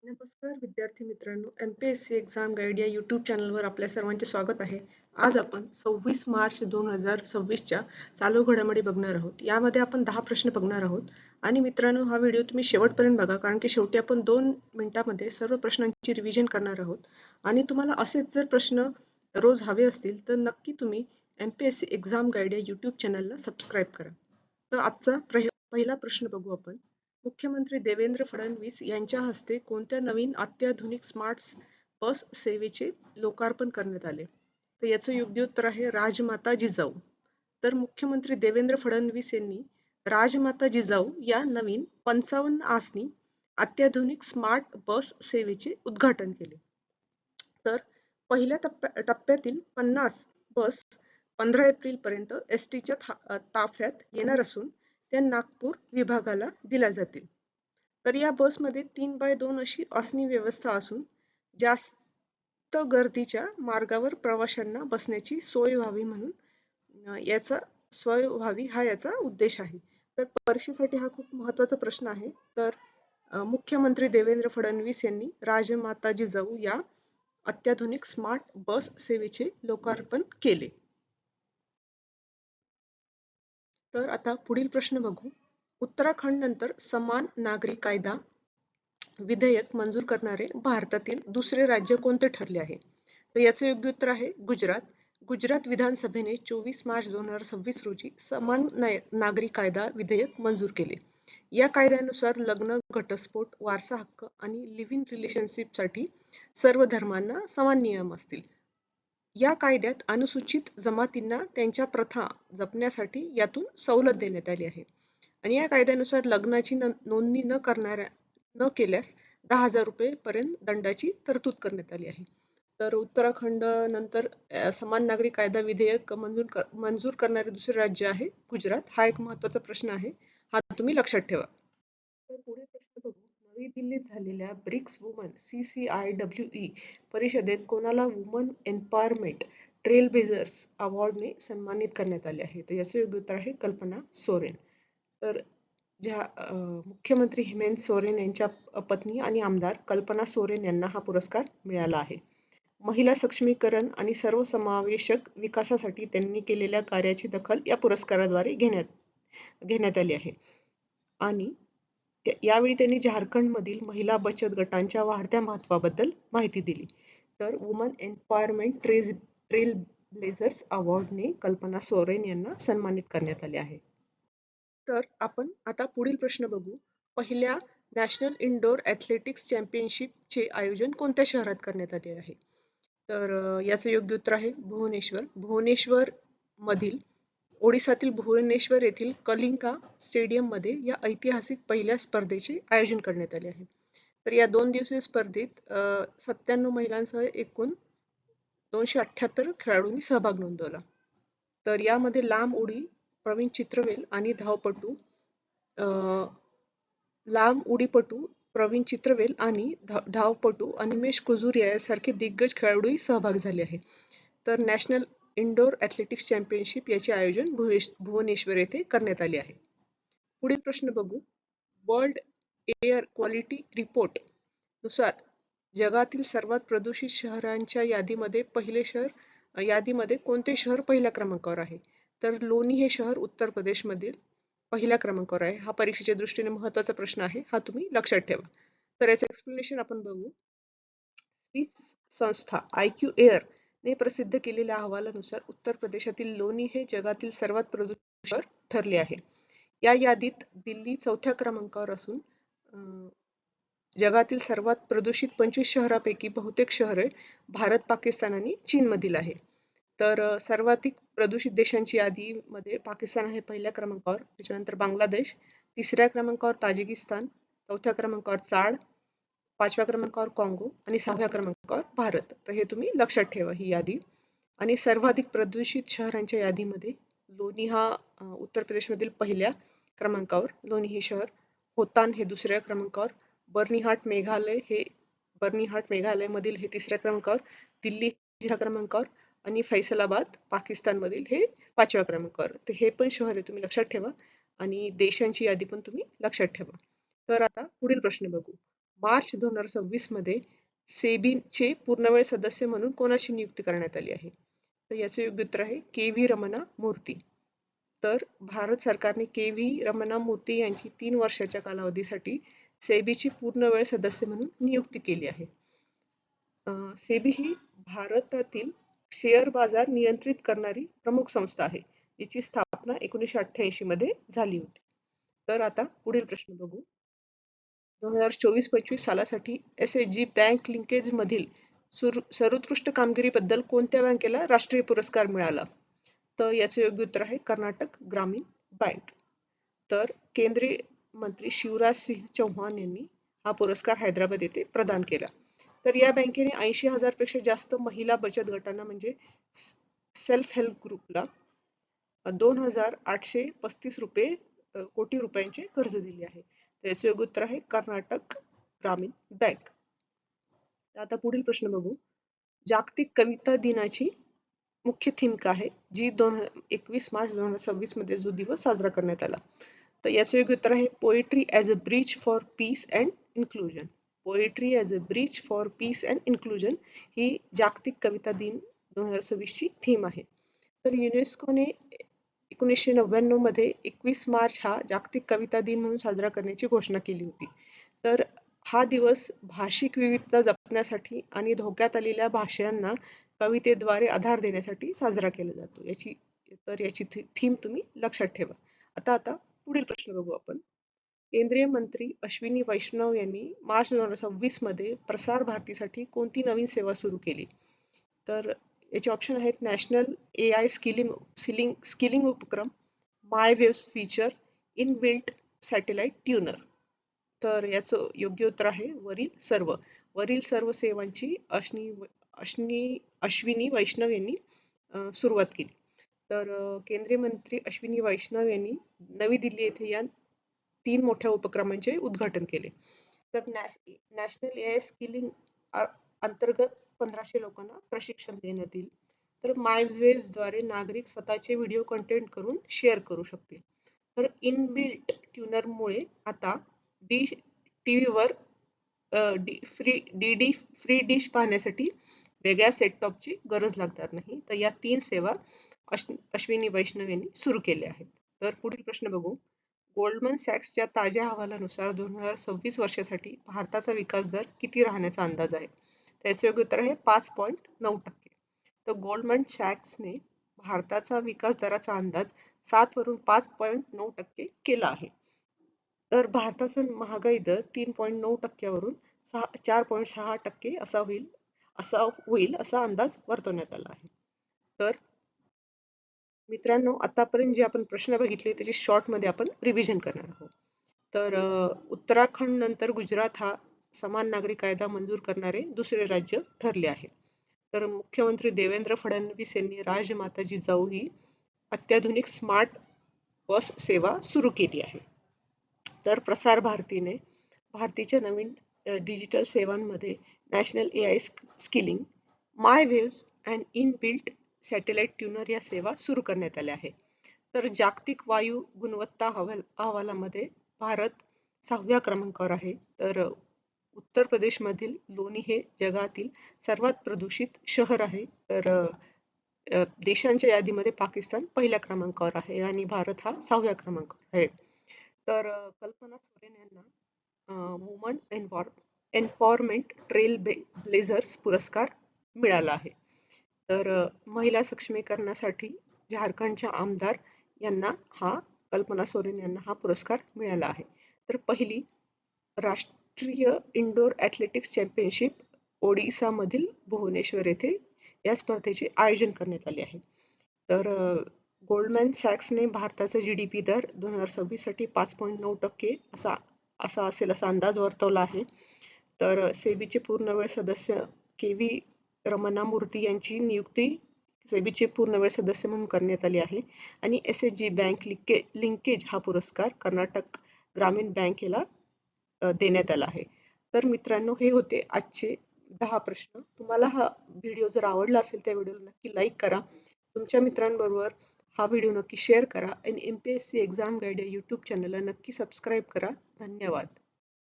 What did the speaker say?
नमस्कार विद्यार्थी मित्रांनो, MPSC एक्झाम गाईड या यूट्यूब चॅनलवर आपल्या सर्वांचे स्वागत आहे. आज आपण 26 मार्च 2026च्या चालू घडामोडी बघणार आहोत. यामध्ये आपण 10 प्रश्न बघणार आहोत. आणि मित्रांनो, हा व्हिडिओ तुम्ही शेवटपर्यंत बघा, कारण की शेवटी आपण 2 मिनिटांमध्ये सर्व प्रश्नांची रिव्हिजन करणार आहोत. आणि तुम्हाला असेच जर प्रश्न रोज हवे असतील तर नक्की तुम्ही MPSC एक्झाम गाईड या यूट्यूब चॅनलला सबस्क्राईब करा. तर आजचा पहिला प्रश्न बघू आपण. मुख्यमंत्री देवेंद्र फडणवीस यांच्या हस्ते कोणत्या नवीन अत्याधुनिक स्मार्ट बस सेवेचे लोकार्पण करण्यात आले? तर याचं योग्य उत्तर आहे राजमाता जिजाऊ. तर मुख्यमंत्री देवेंद्र फडणवीस यांनी राजमाता जिजाऊ या नवीन 55 आसनी अत्याधुनिक स्मार्ट बस सेवेचे उद्घाटन केले. तर पहिल्या टप्प्यातील 50 बस 15 एप्रिल पर्यंत एसटीच्या ताफ्यात येणार असून त्या नागपूर विभागाला दिल्या जातील. तर या बसमध्ये 3x2 अशी आसनी व्यवस्था असून जास्त गर्दीच्या मार्गावर प्रवाशांना बसण्याची सोय व्हावी म्हणून हा याचा उद्देश आहे. तर परीक्षेसाठी हा खूप महत्त्वाचा प्रश्न आहे. तर मुख्यमंत्री देवेंद्र फडणवीस यांनी राजमाता जिजाऊ या अत्याधुनिक स्मार्ट बस सेवेचे लोकार्पण केले. तर आता पुढील प्रश्न बघू. उत्तराखंड नंतर समान नागरी कायदा विधेयक मंजूर करणारे भारतातील दुसरे राज्य कोणते ठरले आहे? तर याचे योग्य उत्तर आहे गुजरात. गुजरात विधानसभेने 24 मार्च 2026 रोजी समान नागरी कायदा विधेयक मंजूर केले. या कायद्यानुसार लग्न, घटस्फोट, वारसा हक्क आणि लिव्ह इन रिलेशनशिपसाठी सर्व धर्मांना समान नियम असतील. या कायद्यात अनुसूचित जमातींना त्यांच्या प्रथा जपण्यासाठी यातून सवलत देण्यात आली आहे. आणि या कायद्यानुसार लग्नाची नोंदणी न केल्यास 10,000 रुपये पर्यंत दंडाची तरतूद करण्यात आली आहे. तर उत्तराखंड नंतर समान नागरी कायदा विधेयक मंजूर करणारे दुसरे राज्य आहे गुजरात. हा एक महत्त्वाचा प्रश्न आहे, हा तुम्ही लक्षात ठेवा. तर पुढे प्रश्न बघू. नवी दिल्लीत झालेल्या ब्रिक्स वुमन CCIWE परिषदेत कोणाला वुमन एम्पॉवरमेंट ट्रेलब्लेझर्स अवॉर्डने सन्मानित करण्यात आले आहे? तर याचे योग्य उत्तर आहे कल्पना सोरेन. तर मुख्यमंत्री हेमंत सोरेन यांच्या पत्नी आणि आमदार कल्पना सोरेन यांना हा पुरस्कार मिळाला आहे. महिला सक्षमीकरण आणि सर्वसमावेशक विकासासाठी त्यांनी केलेल्या कार्याची दखल या पुरस्काराद्वारे घेण्यात आली आहे. आणि यावेळी त्यांनी झारखंडमधील महिला बचत गटांच्या वाढत्या महत्त्वाबद्दल माहिती दिली. तर woman empowerment Trailblazers अवॉर्डने Kalpana Soren यांना सन्मानित करण्यात आले आहे. तर आपण आता पुढील प्रश्न बघू. पहिल्या नॅशनल इंडोर ॲथलेटिक्स चॅम्पियनशिपचे आयोजन कोणत्या शहरात करण्यात आले आहे? तर याचं योग्य उत्तर आहे भुवनेश्वर. भुवनेश्वर मधील ओडिसातील भुवनेश्वर येथील कलिंगा स्टेडियममध्ये या ऐतिहासिक पहिल्या स्पर्धेचे आयोजन करण्यात आले आहे. तर या 2 दिवसीय स्पर्धेत 97 महिलांसह एकूण 278 खेळाडूंनी सहभाग नोंदवला. तर यामध्ये लांब उडी प्रवीण चित्रवेल आणि धावपटू अनिमेश कुजूरिया यासारखे दिग्गज खेळाडूही सहभागी झाले आहेत. तर नॅशनल इंडोर ॲथलेटिक्स चॅम्पियनशिप याचे आयोजन भुवनेश्वर येथे करण्यात आले आहे. पुढील प्रश्न बघू. वर्ल्ड एअर क्वालिटी रिपोर्ट नुसार जगातील सर्वात प्रदूषित शहरांच्या यादीमध्ये कोणते शहर पहिल्या क्रमांकावर आहे? तर लोणी हे शहर उत्तर प्रदेशमधील पहिल्या क्रमांकावर आहे. हा परीक्षेच्या दृष्टीने महत्त्वाचा प्रश्न आहे, हा तुम्ही लक्षात ठेवा. तर याचं एक्सप्लेनेशन आपण बघू. स्विस संस्था IQ एअर ने प्रसिद्ध केलेल्या अहवालानुसार उत्तर प्रदेशातील लोणी हे जगातील सर्वात प्रदूषित शहर ठरले आहे. या यादीत दिल्ली 4थ्या क्रमांकावर असून जगातील सर्वात प्रदूषित 25 शहरांपैकी बहुतेक शहरे भारत, पाकिस्तान आणि चीनमधील आहे. तर सर्वाधिक प्रदूषित देशांची यादीमध्ये पाकिस्तान आहे पहिल्या क्रमांकावर, त्याच्यानंतर बांगलादेश, 3ऱ्या क्रमांकावर ताजिकिस्तान, 4थ्या क्रमांकावर चाड, 5व्या क्रमांकावर काँगो आणि 6व्या क्रमांकावर भारत. तर हे तुम्ही लक्षात ठेवा ही यादी. आणि सर्वाधिक प्रदूषित शहरांच्या यादीमध्ये लोणी हा उत्तर प्रदेशमधील पहिल्या क्रमांकावर लोणी हे शहर, होतान हे 2ऱ्या क्रमांकावर, बर्निहाट मेघालयमधील हे 3ऱ्या क्रमांकावर, दिल्ली 4थ्या क्रमांकावर आणि फैसलाबाद पाकिस्तानमधील हे 5व्या क्रमांकावर. तर हे पण शहरे तुम्ही लक्षात ठेवा आणि देशांची यादी पण तुम्ही लक्षात ठेवा. तर आता पुढील प्रश्न बघू. मार्च 2026 मध्ये सेबीचे पूर्णवेळ सदस्य म्हणून कोणाची नियुक्ती करण्यात आली आहे? तर याचे योग्य उत्तर आहे के.व्ही. रमणा मूर्ती. तर भारत सरकारने के.व्ही. रमणा मूर्ती यांची 3 वर्षाच्या कालावधीसाठी सेबीची पूर्णवेळ सदस्य म्हणून नियुक्ती केली आहे. सेबी ही भारतातील शेअर बाजार नियंत्रित करणारी प्रमुख संस्था आहे. जिची स्थापना 1988 मध्ये झाली होती. तर आता पुढील प्रश्न बघू. 2024-25 सालासाठी एस.एच.जी. बँक लिंकेज मधील सर्वोत्कृष्ट कामगिरीबद्दल कोणत्या बँकेला राष्ट्रीय पुरस्कार मिळाला? तर याचे योग्य उत्तर आहे कर्नाटक ग्रामीण बँक. तर केंद्रीय मंत्री शिवराज सिंह चौहान यांनी हा पुरस्कार हैदराबाद येथे प्रदान केला. तर या बँकेने 80,000 पेक्षा जास्त महिला बचत गटांना म्हणजे सेल्फ हेल्प ग्रुपला 2,835 कोटी रुपयांचे कर्ज दिले आहे. त्याचे योग्य उत्तर आहे कर्नाटक ग्रामीण बँक. आता पुढील प्रश्न बघू. जागतिक कविता दिनाची मुख्य थीम काय आहे, जी 21 मार्च 2026 मध्ये जो दिवस साजरा करण्यात आला? तर याचे योग्य उत्तर आहे poetry as a bridge for peace and inclusion. Poetry as a bridge for peace and inclusion ही जागतिक कविता दिन 2026 ची थीम आहे. तर युनेस्कोने 1999 मध्ये 21 मार्च हा जागतिक कविता दिन म्हणून साजरा करण्याची घोषणा केली होती. तर हा दिवस भाषिक विविधता जपण्यासाठी आणि धोक्यात आलेल्या भाषांना कवितेद्वारे आधार देण्यासाठी साजरा केला जातो. याची थीम तुम्ही लक्षात ठेवा. आता पुढील प्रश्न बघू आपण. केंद्रीय मंत्री अश्विनी वैष्णव यांनी मार्च 2026 मध्ये प्रसार भारतीसाठी कोणती नवीन सेवा सुरू केली? तर याचे ऑप्शन आहेत नॅशनल AI स्किलिंग उपक्रम, my Waves feature, inbuilt satellite tuner. तर याचं योग्य उत्तर आहे वरील सर्व सेवांची अश्विनी वैष्णव यांनी सुरुवात केली. तर केंद्रीय मंत्री अश्विनी वैष्णव यांनी नवी दिल्ली येथे या 3 मोठ्या उपक्रमांचे उद्घाटन केले. तर नॅशनल AI स्किलिंग अंतर्गत 1500 लोकांना प्रशिक्षण देण्यात येईल. तर मायवेव्हद्वारे नागरिक स्वतःचे व्हिडिओ कंटेंट करून शेअर करू शकतील. तर इनबिल्ट ट्यूनरमुळे आता टीव्हीवर फ्री डिश पाहण्यासाठी वेगळ्या सेट टॉपची गरज लागणार नाही. तर या 3 सेवा अश्विनी वैष्णव यांनी सुरू केल्या आहेत. तर पुढील प्रश्न बघू. गोल्डमन सॅक्सच्या ताज्या अहवालानुसार 2026 वर्षासाठी भारताचा विकास दर किती राहण्याचा अंदाज आहे? त्याचे योग्य उत्तर आहे 5.9%. तर गोल्डमन सॅक्सने भारताचा विकास दराचा अंदाज 7 वरून 5.9% केला आहे. तर भारताचा महागाई दर 3.9% वरून 4.6% होईल असा अंदाज वर्तवण्यात आला आहे. तर मित्रांनो, आतापर्यंत जे आपण प्रश्न बघितले त्याचे शॉर्ट मध्ये आपण रिव्हिजन करणार आहोत. तर उत्तराखंड नंतर गुजरात हा समान नागरी कायदा मंजूर करणारे दुसरे राज्य ठरले आहे. तर मुख्यमंत्री देवेंद्र फडणवीस यांनी राजमाता जिजाऊ ही अत्याधुनिक स्मार्ट बस सेवा सुरू केली आहे. तर प्रसार भारतीने भारतीच्या नवीन डिजिटल सेवांमध्ये national AI skilling, my waves and inbuilt satellite tuner या सेवा सुरू करण्यात आल्या आहेत. तर जागतिक वायू गुणवत्ता अहवालामध्ये भारत 6व्या क्रमांकावर आहे. तर उत्तर प्रदेशमधील लोणी हे जगातील सर्वात प्रदूषित शहर आहे. तर देशांच्या यादीमध्ये पाकिस्तान पहिल्या क्रमांकावर आहे आणि भारत हा 6व्या क्रमांकावर आहे. तर कल्पना सोरेन यांना वुमन एम्पॉवरमेंट ट्रेल ब्लेझर्स पुरस्कार मिळाला आहे. तर महिला सक्षमीकरणासाठी झारखंडच्या आमदार यांना कल्पना सोरेन यांना हा पुरस्कार मिळाला आहे. तर पहिली राष्ट्रीय इंडोर ॲथलेटिक्स चॅम्पियनशिप ओडिसामधील भुवनेश्वर येथे या स्पर्धेचे आयोजन करण्यात आले आहे. तर गोल्डमॅन सॅक्सने भारताचा GDP दर 2026 साठी 5.9% असा असेल असा अंदाज वर्तवला आहे. तर सेबीचे पूर्णवेळ सदस्य के.व्ही. रमणा मूर्ती यांची नियुक्ती सेबीचे पूर्णवेळ सदस्य म्हणून करण्यात आली आहे आणि एस.एच.जी. बँक लिंकेज हा पुरस्कार कर्नाटक ग्रामीण बँकेला देण्यात आला आहे. तर मित्रांनो, हे होते आजचे 10 प्रश्न. तुम्हाला हा व्हिडिओ जर आवडला असेल त्या व्हिडिओला नक्की लाईक करा. तुमच्या मित्रांबरोबर हा व्हिडिओ नक्की शेअर करा आणि MPSC एक्झाम गाईड या YouTube चॅनलला नक्की सबस्क्राईब करा. धन्यवाद.